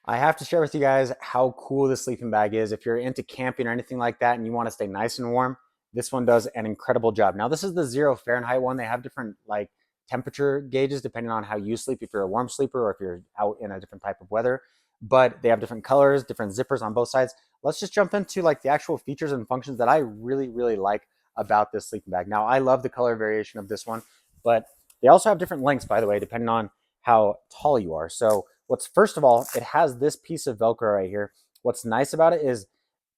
I have to share with you guys how cool this sleeping bag is. If you're into camping or anything like that and you want to stay nice and warm, this one does an incredible job. Now, this is the 0 Fahrenheit one. They have different like temperature gauges depending on how you sleep, if you're a warm sleeper or if you're out in a different type of weather. But they have different colors, different zippers on both sides. Let's just jump into like the actual features and functions that I really like about this sleeping bag. Now, I love the color variation of this one, but they also have different lengths, by the way, depending on how tall you are. So what's first of all, it has this piece of Velcro right here. What's nice about it is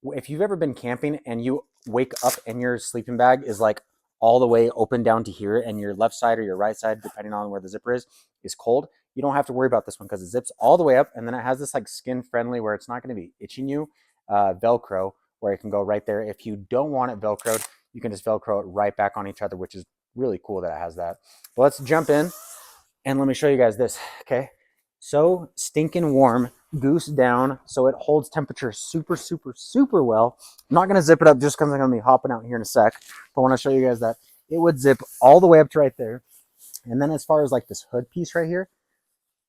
if you've ever been camping and you wake up and your sleeping bag is like all the way open down to here and your left side or your right side, depending on where the zipper is cold, you don't have to worry about this one because it zips all the way up, and then it has this like skin friendly where it's not going to be itching you Velcro where it can go right there. If you don't want it Velcroed, you can just Velcro it right back on each other, which is really cool that it has that. But let's jump in and let me show you guys this, okay? So stinking warm, Goose down, so it holds temperature super well. I'm not gonna zip it up just because I'm gonna be hopping out here in a sec, but I wanna show you guys that it would zip all the way up to right there. And then as far as like this hood piece right here,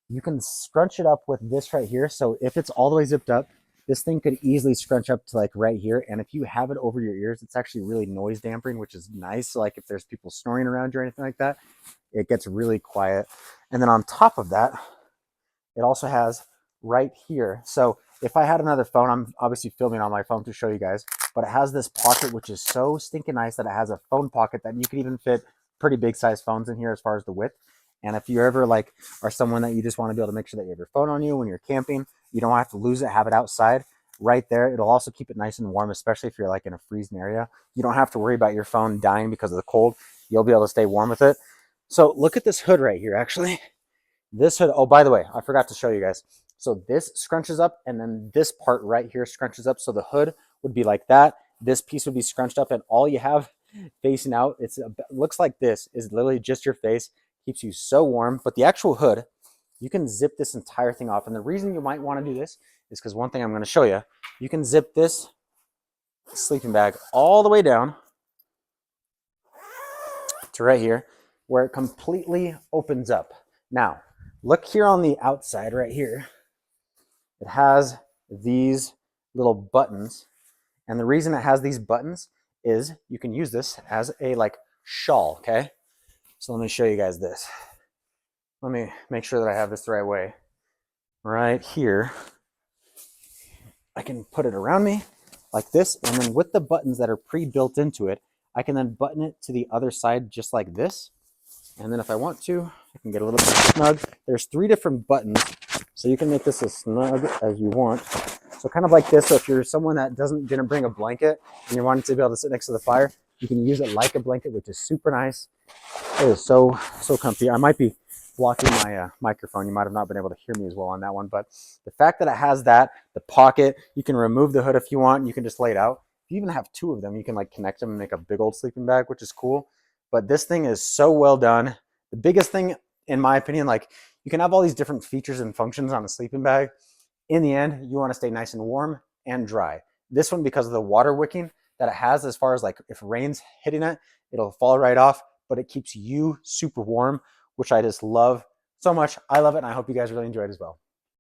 you can scrunch it up with this right here. So if it's all the way zipped up, this thing could easily scrunch up to like right here. And if you have it over your ears, it's actually really noise dampening, which is nice. So like if there's people snoring around you or anything like that, it gets really quiet. And then on top of that, it also has right here. So if I had another phone, I'm obviously filming on my phone to show you guys, but it has this pocket, which is so stinking nice that it has a phone pocket that you can even fit pretty big size phones in here as far as the width. And if you ever like are someone that you just want to be able to make sure that you have your phone on you when you're camping, you don't have to lose it, have it outside right there. It'll also keep it nice and warm, especially if you're like in a freezing area. You don't have to worry about your phone dying because of the cold. You'll be able to stay warm with it. So look at this hood right here, actually. This hood, oh, by the way, I forgot to show you guys. So this scrunches up and then this part right here scrunches up. So the hood would be like that. This piece would be scrunched up and all you have facing out, it looks like this, is literally just your face. Keeps you so warm. But the actual hood, you can zip this entire thing off. And the reason you might want to do this is because one thing I'm going to show you, you can zip this sleeping bag all the way down to right here where it completely opens up. Now, look here on the outside right here. It has these little buttons. And the reason it has these buttons is you can use this as a like shawl, okay? So let me show you guys this. Let me make sure that I have this the right way. Right here, I can put it around me like this, and then with the buttons that are pre-built into it, I can then button it to the other side just like this. And then if I want to, I can get a little bit snug. There's 3 different buttons, so you can make this as snug as you want. So kind of like this, so if you're someone that didn't bring a blanket and you're wanting to be able to sit next to the fire, you can use it like a blanket, which is super nice. It is so comfy. I might be blocking my microphone. You might have not been able to hear me as well on that one, but the fact that it has that, the pocket, you can remove the hood if you want, you can just lay it out. If you even have 2 of them, you can like connect them and make a big old sleeping bag, which is cool. But this thing is so well done. The biggest thing, in my opinion, like you can have all these different features and functions on a sleeping bag. In the end, you want to stay nice and warm and dry. This one, because of the water wicking that it has, as far as like if rain's hitting it, it'll fall right off, but it keeps you super warm, which I just love so much. I love it, and I hope you guys really enjoy it as well.